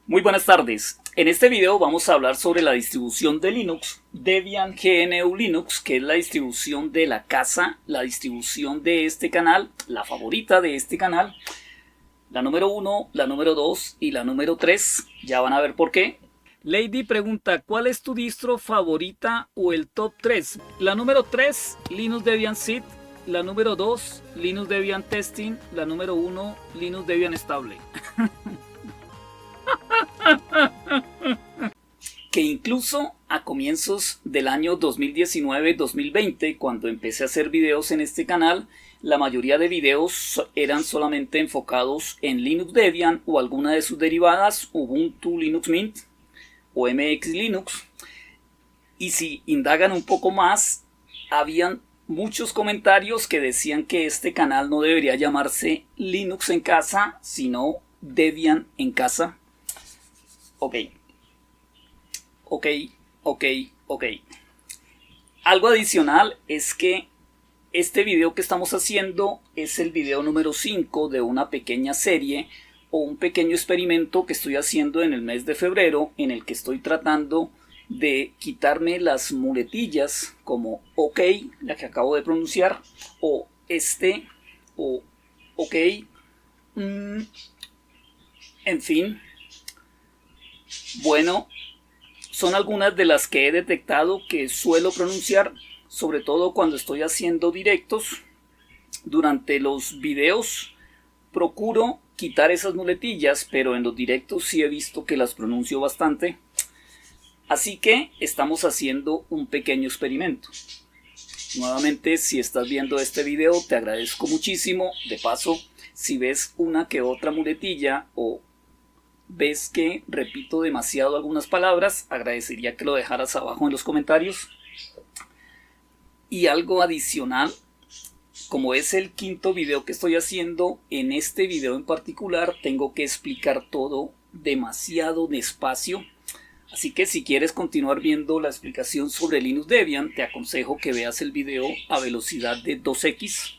Muy buenas tardes. En este video vamos a hablar sobre la distribución de Linux, Debian GNU Linux, que es la distribución de la casa, la distribución de este canal, la favorita de este canal, la número 1, la número 2 y la número 3. Ya van a ver por qué. Lady pregunta, ¿cuál es tu distro favorita o el top 3? La número 3, Linux Debian Seed. La número 2, Linux Debian Testing. La número 1, Linux Debian Estable. Que incluso a comienzos del año 2019-2020, cuando empecé a hacer videos en este canal, la mayoría de videos eran solamente enfocados en Linux Debian o alguna de sus derivadas, Ubuntu Linux Mint o MX Linux. Y si indagan un poco más, habían muchos comentarios que decían que este canal no debería llamarse Linux en casa, sino Debian en casa. Ok. Algo adicional es que este video que estamos haciendo es el video número 5 de una pequeña serie o un pequeño experimento que estoy haciendo en el mes de febrero, en el que estoy tratando de quitarme las muletillas como OK, la que acabo de pronunciar, o o OK, en fin. Bueno, son algunas de las que he detectado que suelo pronunciar, sobre todo cuando estoy haciendo directos. Durante los videos procuro quitar esas muletillas, pero en los directos sí he visto que las pronuncio bastante. Así que estamos haciendo un pequeño experimento. Nuevamente, si estás viendo este video, te agradezco muchísimo. De paso, si ves una que otra muletilla o ves que repito demasiado algunas palabras, agradecería que lo dejaras abajo en los comentarios. Y algo adicional, como es el quinto video que estoy haciendo, en este video en particular tengo que explicar todo demasiado despacio. Así que si quieres continuar viendo la explicación sobre Linux Debian, te aconsejo que veas el video a velocidad de 2x.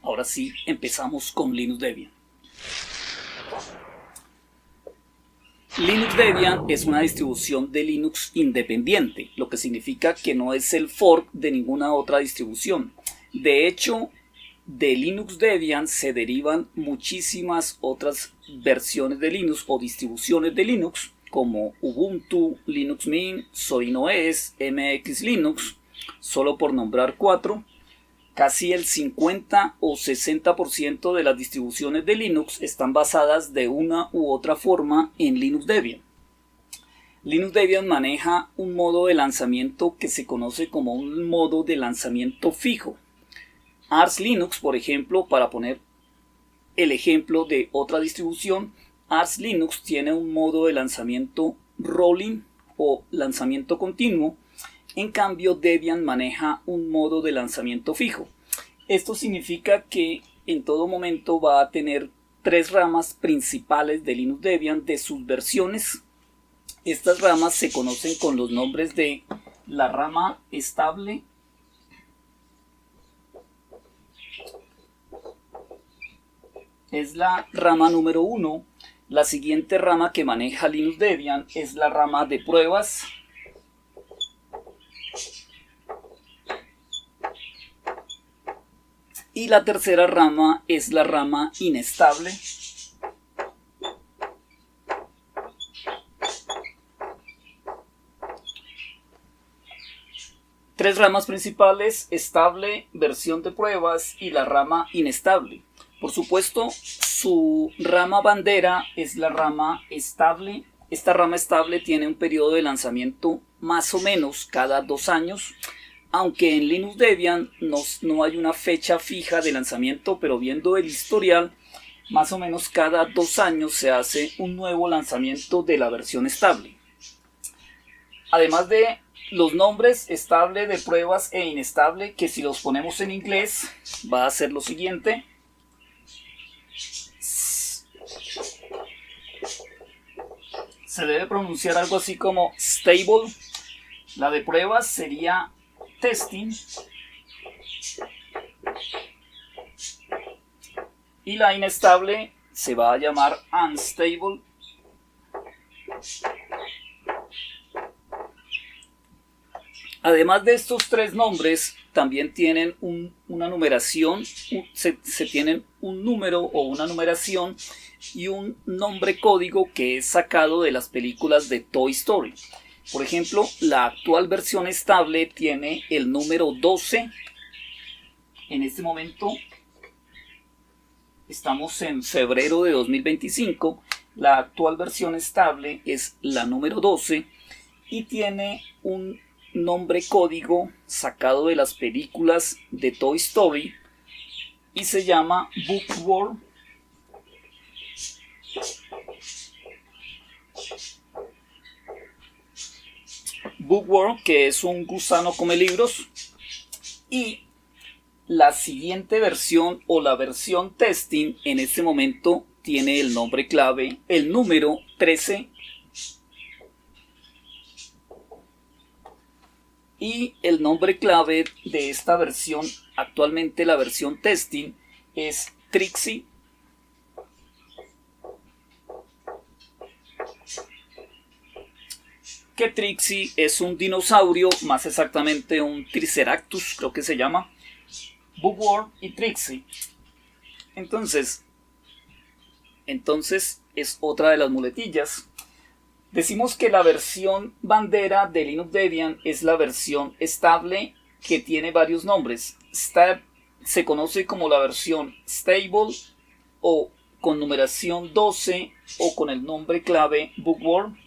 Ahora sí, empezamos con Linux Debian. Linux Debian es una distribución de Linux independiente, lo que significa que no es el fork de ninguna otra distribución. De hecho, de Linux Debian se derivan muchísimas otras versiones de Linux o distribuciones de Linux, como Ubuntu, Linux Mint, ZorinOS, MX Linux, solo por nombrar 4. Casi el 50 o 60% de las distribuciones de Linux están basadas de una u otra forma en Linux Debian. Linux Debian maneja un modo de lanzamiento que se conoce como un modo de lanzamiento fijo. Ars Linux, por ejemplo, para poner el ejemplo de otra distribución, Ars Linux tiene un modo de lanzamiento rolling o lanzamiento continuo. En cambio, Debian maneja un modo de lanzamiento fijo. Esto significa que en todo momento va a tener 3 ramas principales de Linux Debian de sus versiones. Estas ramas se conocen con los nombres de la rama estable, es la rama número 1. La siguiente rama que maneja Linux Debian es la rama de pruebas. Y la tercera rama es la rama inestable. Tres ramas principales: estable, versión de pruebas y la rama inestable. Por supuesto, su rama bandera es la rama estable. Esta rama estable tiene un periodo de lanzamiento más o menos cada 2 años. Aunque en Linux Debian no hay una fecha fija de lanzamiento, pero viendo el historial, más o menos cada 2 años se hace un nuevo lanzamiento de la versión estable. Además de los nombres estable, de pruebas e inestable, que si los ponemos en inglés va a ser lo siguiente. Se debe pronunciar algo así como stable. La de pruebas sería testing y la inestable se va a llamar unstable. Además de estos tres nombres, también tienen una numeración, se tienen un número o una numeración y un nombre código que es sacado de las películas de Toy Story. Por ejemplo, la actual versión estable tiene el número 12. En este momento estamos en febrero de 2025. La actual versión estable es la número 12 y tiene un nombre código sacado de las películas de Toy Story y se llama Bookworm. Bookworm, que es un gusano come libros, y la siguiente versión o la versión testing en este momento tiene el nombre clave, el número 13, y el nombre clave de esta versión, actualmente la versión testing, es Trixie. Que Trixie es un dinosaurio, más exactamente un Triceratops, creo que se llama. Bookworm y Trixie. Entonces es otra de las muletillas. Decimos que la versión bandera de Linux Debian es la versión estable que tiene varios nombres. Se conoce como la versión stable o con numeración 12 o con el nombre clave Bookworm.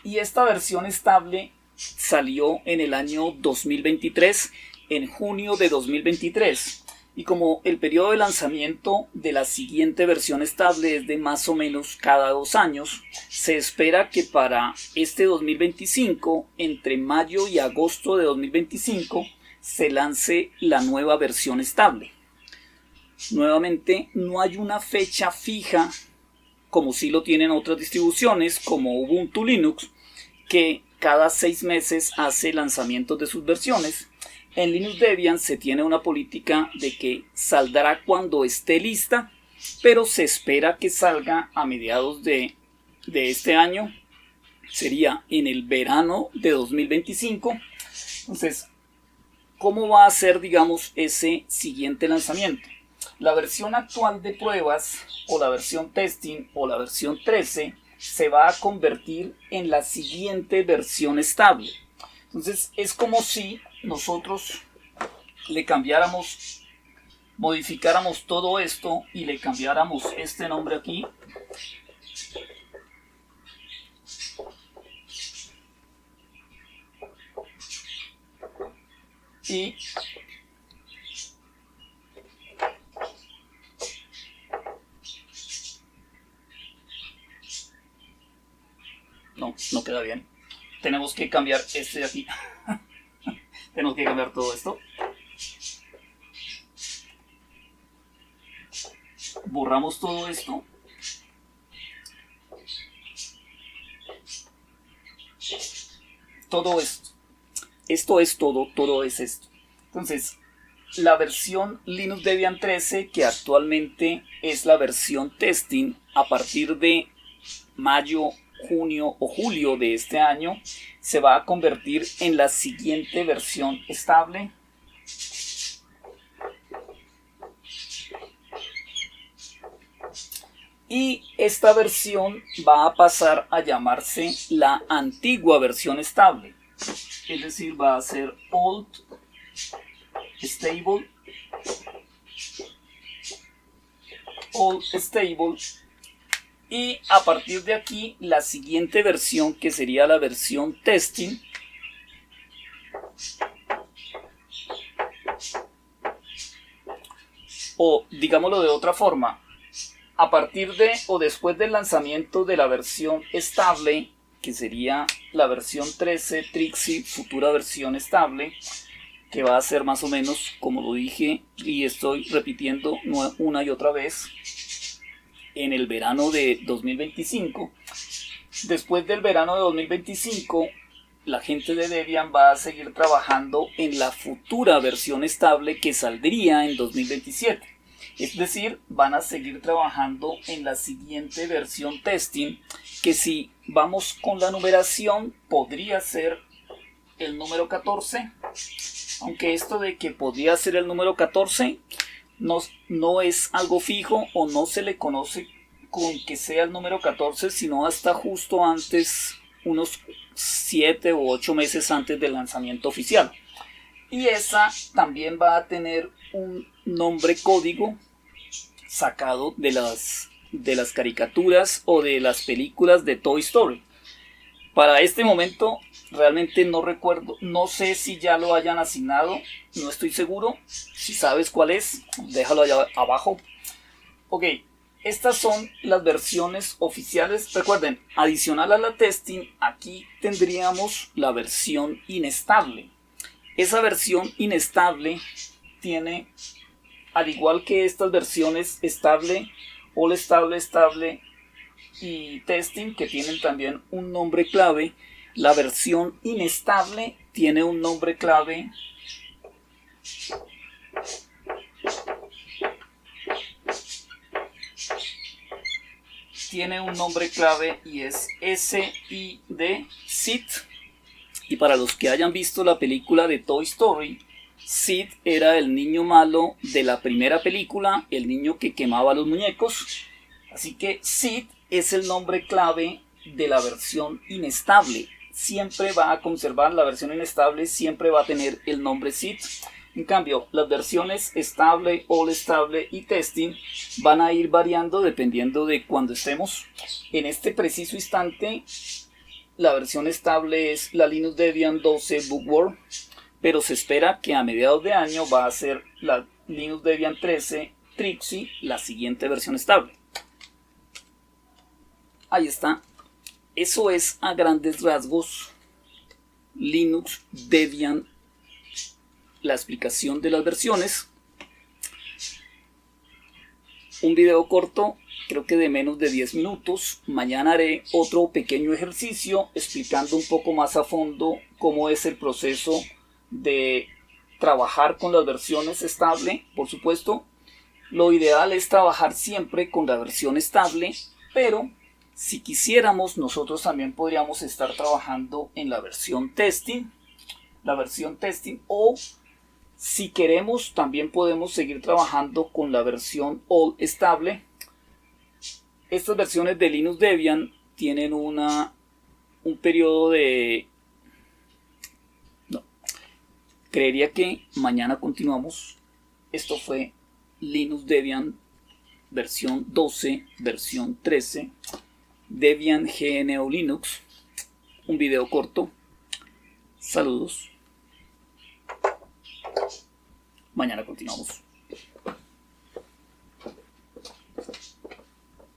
Y esta versión estable salió en el año 2023, en junio de 2023. Y como el periodo de lanzamiento de la siguiente versión estable es de más o menos cada 2 años, se espera que para este 2025, entre mayo y agosto de 2025, se lance la nueva versión estable. Nuevamente, no hay una fecha fija, como sí lo tienen otras distribuciones, como Ubuntu Linux, que cada 6 meses hace lanzamientos de sus versiones. En Linux Debian se tiene una política de que saldrá cuando esté lista, pero se espera que salga a mediados de este año. Sería en el verano de 2025. Entonces, ¿cómo va a ser, digamos, ese siguiente lanzamiento? La versión actual de pruebas, o la versión testing, o la versión 13, se va a convertir en la siguiente versión estable. Entonces, es como si nosotros le cambiáramos, modificáramos todo esto y le cambiáramos este nombre aquí. Y no queda bien. Tenemos que cambiar este de aquí. Tenemos que cambiar todo esto. Borramos todo esto. Todo esto. Esto es todo es esto. Entonces, la versión Linux Debian 13, que actualmente es la versión testing, a partir de mayo, junio o julio de este año, se va a convertir en la siguiente versión estable. Y esta versión va a pasar a llamarse la antigua versión estable. Es decir, va a ser Old Stable. Old Stable. Y a partir de aquí, la siguiente versión, que sería la versión testing, o digámoslo de otra forma, a partir de o después del lanzamiento de la versión estable, que sería la versión 13 Trixie, futura versión estable, que va a ser más o menos como lo dije y estoy repitiendo una y otra vez, en el verano de 2025. Después del verano de 2025, la gente de Debian va a seguir trabajando en la futura versión estable que saldría en 2027. Es decir, van a seguir trabajando en la siguiente versión testing, que si vamos con la numeración podría ser el número 14, aunque esto de que podría ser el número 14 no es algo fijo o no se le conoce con que sea el número 14, sino hasta justo antes, unos 7 u 8 meses antes del lanzamiento oficial. Y esa también va a tener un nombre código sacado de las caricaturas o de las películas de Toy Story. Para este momento realmente no recuerdo, no sé si ya lo hayan asignado, no estoy seguro. Si sabes cuál es, déjalo allá abajo. Ok, estas son las versiones oficiales. Recuerden, adicional a la testing, aquí tendríamos la versión inestable. Esa versión inestable tiene, al igual que estas versiones estable, all estable, estable y testing, que tienen también un nombre clave, la versión inestable tiene un nombre clave y es SID. Y para los que hayan visto la película de Toy Story, Sid era el niño malo de la primera película, el niño que quemaba los muñecos. Así que Sid es el nombre clave de la versión inestable. Siempre va a conservar la versión inestable, siempre va a tener el nombre Sid. En cambio, las versiones estable, all estable y testing van a ir variando dependiendo de cuando estemos. En este preciso instante, la versión estable es la Linux Debian 12 Bookworm, pero se espera que a mediados de año va a ser la Linux Debian 13 Trixie, la siguiente versión estable. Ahí está. Eso es a grandes rasgos Linux Debian, la explicación de las versiones. Un video corto, creo que de menos de 10 minutos. Mañana haré otro pequeño ejercicio explicando un poco más a fondo cómo es el proceso de trabajar con las versiones estable. Por supuesto, lo ideal es trabajar siempre con la versión estable, pero si quisiéramos, nosotros también podríamos estar trabajando en la versión testing, o si queremos, también podemos seguir trabajando con la versión all estable. Estas versiones de Linux Debian tienen un periodo de... No, creería que mañana continuamos. Esto fue Linux Debian versión 12, versión 13, Debian GNU Linux. Un video corto. Saludos. Mañana continuamos.